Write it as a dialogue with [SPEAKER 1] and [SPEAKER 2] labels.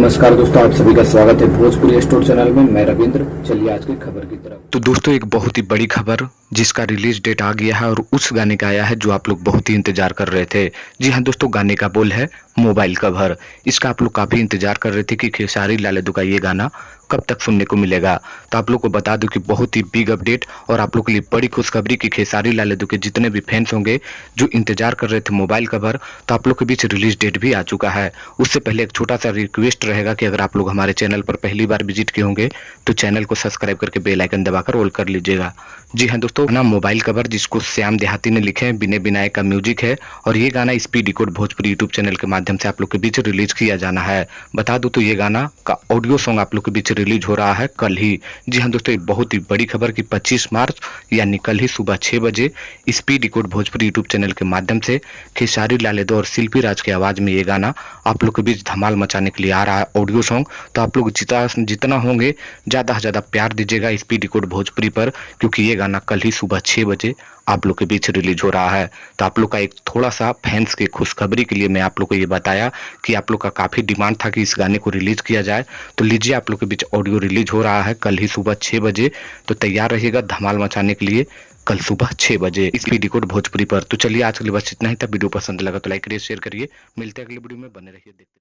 [SPEAKER 1] नमस्कार दोस्तों, आप सभी का स्वागत है भोजपुरी स्टोर चैनल में। मैं रविंद्र। चलिए आज की खबर की तरफ।
[SPEAKER 2] तो दोस्तों एक बहुत ही बड़ी खबर जिसका रिलीज डेट आ गया है और उस गाने का आया है जो आप लोग बहुत ही इंतजार कर रहे थे। जी हाँ दोस्तों, गाने का बोल है मोबाइल कवर। इसका आप लोग काफी इंतजार कर रहे थे कि खेसारी लाल यादव का ये गाना कब तक सुनने को मिलेगा। तो आप लोग को बता दूं कि बहुत ही बिग अपडेट और आप लोग के लिए बड़ी खुशखबरी कि खेसारी लाल यादव के जितने भी फैंस होंगे जो इंतजार कर रहे थे मोबाइल कवर, तो आप लोग के बीच रिलीज डेट भी आ चुका है। उससे पहले एक छोटा सा रिक्वेस्ट रहेगा कि अगर आप लोग हमारे चैनल पर पहली बार विजिट किए होंगे तो चैनल को सब्सक्राइब करके बेल आइकन दबाकर ऑल कर लीजिएगा। जी हाँ दोस्तों, ना मोबाइल कवर जिसको श्याम देहाती ने लिखे हैं, विनय विनायक का म्यूजिक है और ये गाना speed decode Bhojpuri YouTube channel के माध्यम से आप लोग के बीच रिलीज किया जाना है। बता दूं तो ये गाना का ऑडियो सॉन्ग आप लोग के बीच रिलीज हो रहा है कल ही। जी हाँ दोस्तों, एक बहुत ही बड़ी खबर कि 25 मार्च यानी कल ही सुबह 6 बजे speed decode Bhojpuri YouTube channel के माध्यम से खेसारी लाल यादव और शिल्पी राज की आवाज में ये गाना आप लोग के बीच धमाल मचाने के लिए आ रहा है ऑडियो सॉन्ग। तो आप लोग जितना होंगे ज्यादा से ज्यादा प्यार दीजिएगा स्पीड डिकोड भोजपुरी पर, क्योंकि ये गाना कल ही सुबह 6 बजे आप लोग के बीच रिलीज हो रहा है। तो आप लोग का एक थोड़ा सा फैंस के खुशखबरी के लिए मैं आप लोग को ये बताया कि आप लोग का काफी डिमांड था कि इस गाने को रिलीज किया जाए। तो लीजिए, आप लोग के बीच ऑडियो रिलीज हो रहा है कल ही सुबह 6 बजे। तो तैयार रहिएगा धमाल मचाने के लिए कल सुबह 6 बजे स्पीड डिकोड भोजपुरी पर। तो चलिए आज के लिए बस इतना ही था। वीडियो पसंद लगा तो लाइक करिए, शेयर करिए। मिलते हैं अगले वीडियो में, बने रहिए देखते